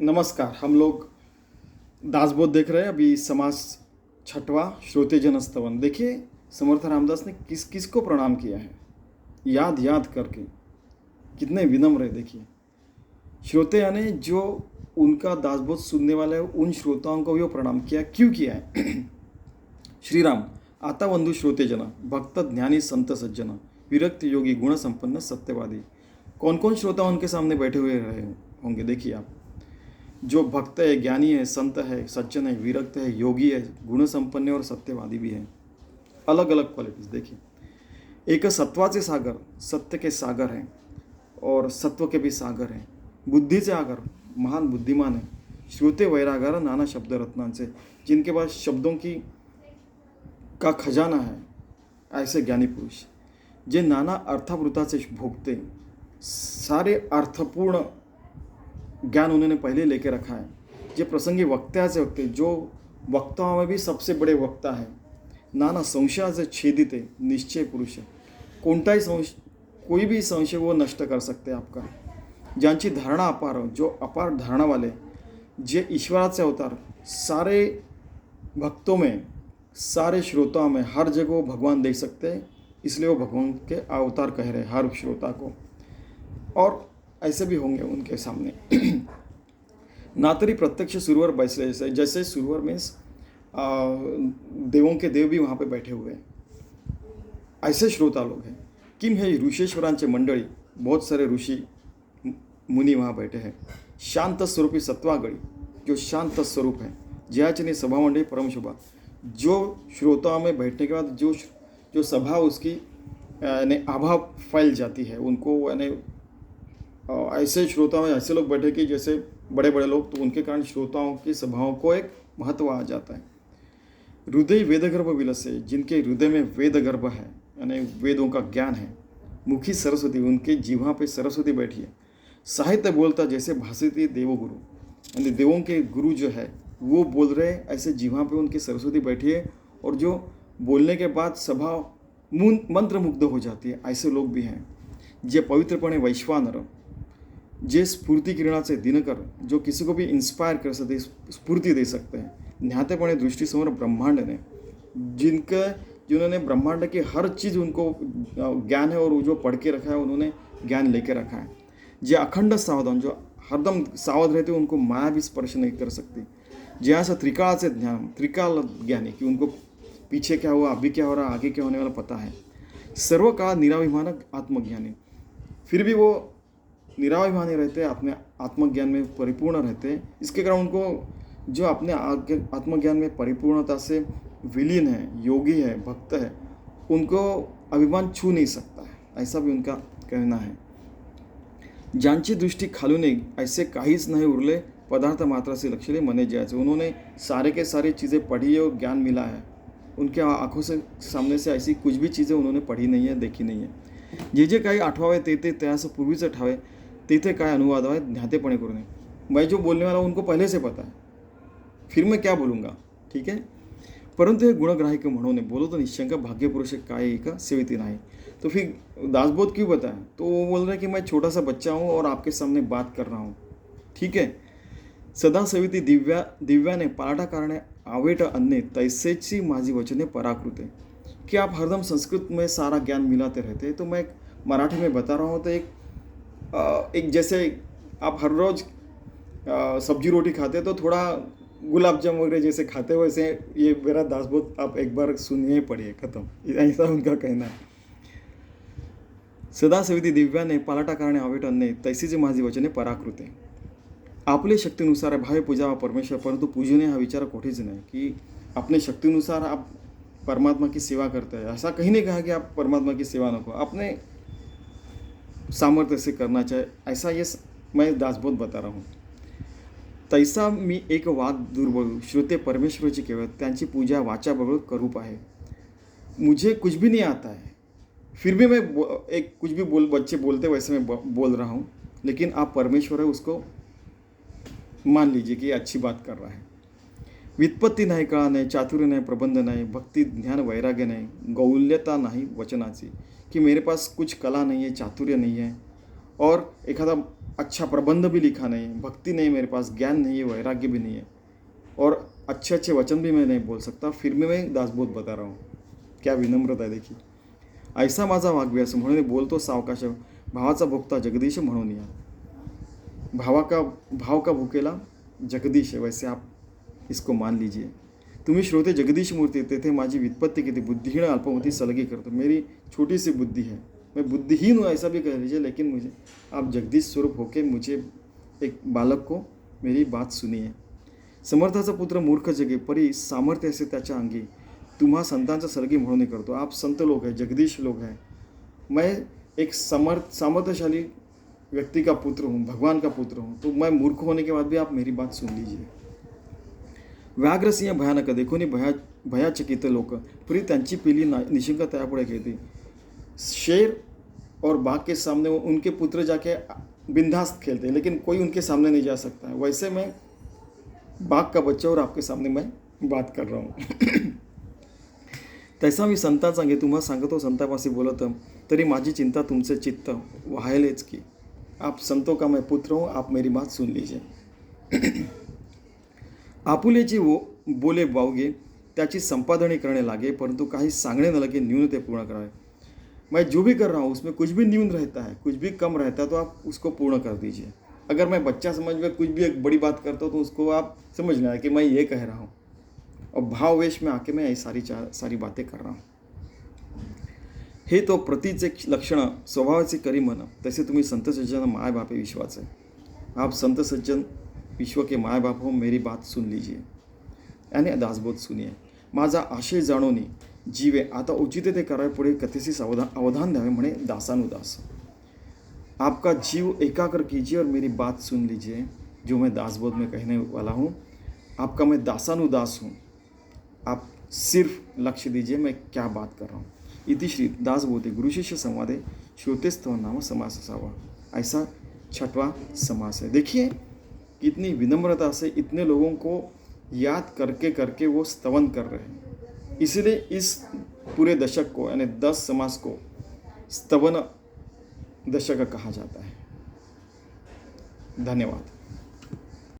नमस्कार। हम लोग दासबोध देख रहे हैं। अभी समास छठवां श्रोते जन स्तवन। देखिए समर्थ रामदास ने किस किस को प्रणाम किया है, याद याद करके। कितने विनम्र है। देखिए श्रोते यानी जो उनका दासबोध सुनने वाले हैं, उन श्रोताओं को भी वो प्रणाम किया। क्यों किया है? श्री राम आता बंधु श्रोते जना, भक्त ज्ञानी संत सज्जना, विरक्त योगी गुण संपन्न सत्यवादी। कौन कौन श्रोता उनके सामने बैठे हुए रहे होंगे? देखिए आप, जो भक्त है, ज्ञानी है, संत है, सज्जन है, विरक्त है, योगी है, गुण संपन्न है और सत्यवादी भी है। अलग अलग क्वालिटीज। देखिए एक सत्वाचे सागर, सत्य के सागर हैं और सत्व के भी सागर हैं। बुद्धीचे आगर, महान बुद्धिमान है। श्रोते वैरागार नाना शब्द रत्नांचे, जिनके पास शब्दों की का खजाना है, ऐसे ज्ञानी पुरुष जे नाना अर्थावृताचे भोगते। सारे अर्थपूर्ण ज्ञान उन्होंने पहले लेके रखा है। जे प्रसंगी वक्त्याचे वक्ते, जो वक्ताओं में भी सबसे बड़े वक्ता है। नाना संशयाचे छेदिते, निश्चय पुरुष है। कोणताही संशय, कोई भी संशय वो नष्ट कर सकते आपका। ज्यांची धारणा अपार, जो अपार धारणा वाले, जे ईश्वराचे अवतार, सारे भक्तों में, सारे श्रोताओं में, हर जगह वो भगवान देख सकते हैं। इसलिए वो भगवान के अवतार कह रहे हैं हर श्रोता को। और ऐसे भी होंगे उनके सामने। ना तरी प्रत्यक्ष सुरवर बैसले, जैसे सुरवर में देवों के देव भी वहाँ पे बैठे हुए हैं, ऐसे श्रोता लोग हैं। किम है ऋषेश्वरांचे मंडळी, बहुत सारे ऋषि मुनि वहाँ बैठे हैं। शांत स्वरूपी सत्वागणी, जो शांत स्वरूप है। जयाचनी सभा मंडली परम शोभा, जो श्रोताओं में बैठने के बाद जो सभा उसकी यानी आभा फैल जाती है उनको, यानी ऐसे श्रोताओं में ऐसे लोग बैठे कि जैसे बड़े बड़े लोग, तो उनके कारण श्रोताओं की सभाओं को एक महत्व आ जाता है। हृदय वेदगर्भ विलसे, जिनके हृदय में वेदगर्भ है, यानी वेदों का ज्ञान है। मुखी सरस्वती, उनके जीवा पे सरस्वती बैठी है। साहित्य बोलता जैसे भाषिती देवगुरु, यानी देवों के गुरु जो है वो बोल रहे, ऐसे जीवा पे उनकी सरस्वती बैठी है। और जो बोलने के बाद सभा मंत्रमुग्ध हो जाती है, ऐसे लोग भी हैं। जे पवित्रपणे वैश्वानर, जे स्फूर्ति किरणाचे दिनकर, जो किसी को भी इंस्पायर कर सकते, स्फूर्ति दे सकते हैं। न्यातेपणे दृष्टि समोर ब्रह्मांड ने, जिन्होंने ब्रह्मांड की हर चीज़ उनको ज्ञान है और जो पढ़ के रखा है, उन्होंने ज्ञान लेके रखा है। जे अखंड सावधान, जो हरदम सावध रहते, उनको माया भी स्पर्श नहीं कर सकती। जैसा त्रिकाल ज्ञान, त्रिकाल ज्ञानी, कि उनको पीछे क्या हुआ, अभी क्या हो रहा, आगे क्या होने वाला पता है। सर्व काल निराभिमान आत्मज्ञानी, फिर भी वो निराभिमानी रहते, अपने आत्मज्ञान में परिपूर्ण रहते। इसके कारण उनको, जो अपने आत्मज्ञान में परिपूर्णता से विलीन है, योगी है, भक्त है, उनको अभिमान छू नहीं सकता है, ऐसा भी उनका कहना है। ज्यांची दृष्टी खालून, ऐसे काहीच नहीं उरले, पदार्थ मात्रा से लक्ष्य मने जायचे। उन्होंने सारे के सारे चीज़ें पढ़ी है और ज्ञान मिला है। उनके आंखों से सामने से ऐसी कुछ भी चीज़ें उन्होंने पढ़ी नहीं है, देखी नहीं है। जे काही आठवावे ते त्यास पूर्वीचं ठावे, तेथे काय अनुवाद है ध्यातेपणे करू नये। मैं जो बोलने वाला हूँ उनको पहले से पता है, फिर मैं क्या बोलूँगा, ठीक है। परंतु हे गुणग्राहिक म्हणून बोलो तो निशंक भाग्य पुरुष काय का सेविती नहीं। तो फिर दासबोध क्यों बताया? तो वो बोल रहे हैं कि मैं छोटा सा बच्चा हूँ और आपके सामने बात कर रहा हूँ, ठीक है। सदा सेविती दिव्याने पालाटा कारणे आवेट अन्य, तैसेची माझी वचने पराकृते। कि आप हरदम संस्कृत में सारा ज्ञान मिलाते रहते हैं, तो मैं मराठी में बता रहा हूँ। तो एक जैसे आप हर रोज़ सब्जी रोटी खाते तो थोड़ा गुलाब जामुन वगैरह जैसे खाते, वैसे ये मेरा दासबोध आप एक बार सुनिए, पढ़िए, खत्म। ऐसा उनका कहना है। सदा सेविती दिव्याने पालाटा कारणे आवेट अन्य, तैसीचे माझी वचने पराकृते। आपले शक्तीनुसार भावे पूजावा परमेश्वर, परंतु पूजने हा विचार कोठेच नहीं कि अपने शक्तिनुसार आप परमात्मा की सेवा करते हैं। ऐसा कहीं नहीं कहा कि आप परमात्मा की सेवा न करो, अपने सामर्थ्य से करना चाहिए, ऐसा ये मैं दासबोध बता रहा हूँ। तैसा मी एक वाद दुर्बळ, श्रोते परमेश्वराची केवळ, त्यांची पूजा वाचा बगळ करूप आहे। मुझे कुछ भी नहीं आता है, फिर भी मैं एक कुछ भी बच्चे बोलते वैसे मैं बोल रहा हूँ। लेकिन आप परमेश्वर है, उसको मान लीजिए कि अच्छी बात कर रहा है। व्युत्पत्ती नाही, कळा नाही, चातुर्य नाही, प्रबंध नाही, भक्ति ध्यान वैराग्य नाही, गौल्यता नाही वचनाची, कि मेरे पास कुछ कला नहीं है, चातुर्य नहीं है, और एखादा अच्छा प्रबंध भी लिखा नहीं है, भक्ति नहीं मेरे पास, ज्ञान नहीं है, वैराग्य भी नहीं है, और अच्छे अच्छे वचन भी मैं नहीं बोल सकता, फिर भी मैं दासबोध बता रहा हूँ. क्या विनम्रता आहे देखील. ऐसा माझा वागव्यास म्हणून बोलतो सावकाश, भावाचा भोगता जगदीश म्हणून या. भाव का भूकेला जगदीश है, वैसे आप इसको मान लीजिए. तुम्ही श्रोते जगदीश मूर्ती, तेथे माझी व्युत्पत्ति किती बुद्धिहीन अल्पमती सलगी करतो. मेरी छोटी सी बुद्धि है, मैं बुद्धिहीन हूँ ऐसा भी कह लीजिए, लेकिन मुझे आप जगदीश स्वरूप होके मुझे एक बालक को मेरी बात सुनिए. समर्थाचा पुत्र मूर्ख जगे, परी सामर्थ्य असे त्याच्या अंगी, तुम्हा संतांचा सलगी म्हणून करतो. आप संत लोग हैं, जगदीश लोग हैं, मैं एक सामर्थ्यशाली व्यक्ति का पुत्र हूँ, भगवान का पुत्र हूँ, तो मैं मूर्ख होने के बाद भी आप मेरी बात सुन लीजिए. व्याघ्र सिंह भयानक, देखोनी भयाचकित लोक, परी त्यांची पिली निशंक त्यापुढे खेळते. शेर और बाघ के सामने उनके पुत्र जाके बिंदास खेलते हैं, लेकिन कोई उनके सामने नहीं जा सकता है. वैसे मैं बाघ का बच्चा और आपके सामने मैं बात कर रहा हूँ. तैसा मी संतांचा सांगे, तुम्हा सांगतो संतापाशी बोलत, तरी माझी चिंता तुमचे चित्त व्हायलेच की. आप संतों का मैं पुत्र हूँ, आप मेरी बात सुन लीजिए. आपुले जी वो बोले बावगे, त्याची संपादनी करने लागे, परंतु काही सांगने न लगे, न्यून ते पूर्ण करावे. मैं जो भी कर रहा हूँ उसमें कुछ भी न्यून रहता है, कुछ भी कम रहता है, तो आप उसको पूर्ण कर दीजिए. अगर मैं बच्चा समझ में कुछ भी एक बड़ी बात करता हूँ तो उसको आप समझ लेना कि मैं ये कह रहा हूँ, और भाववेश में आके मैं ये सारी बातें कर रहा हूँ. हे तो प्रतीचे लक्षण स्वभावाचे करी मन, तसे तुम्ही संत सज्जन माय बापे विश्वाचे. आप संत सज्जन विश्व के माय बाप हो, मेरी बात सुन लीजिए. यानी दासबोध सुनिए. माझा आशय जाणोनी जीवे, आता उचित ते करावे, पुढे कथेसी अवधान द्यावे, म्हणे दासानुदास. आपका जीव एकाग्र कीजिए और मेरी बात सुन लीजिए, जो मैं दासबोध में कहने वाला हूँ. आपका मैं दासानुदास हूँ, आप सिर्फ लक्ष्य दीजिए मैं क्या बात कर रहा हूँ. इति श्री दासबोधे गुरुशिष्य संवादे श्रोतेस्तव नाम समास असावा. ऐसा 6वां समास है. देखिए कितनी विनम्रता से इतने लोगों को याद करके करके वो स्तवन कर रहे हैं. इसलिए इस पूरे दशक को यानी 10 समास को स्तवन दशक कहा जाता है. धन्यवाद.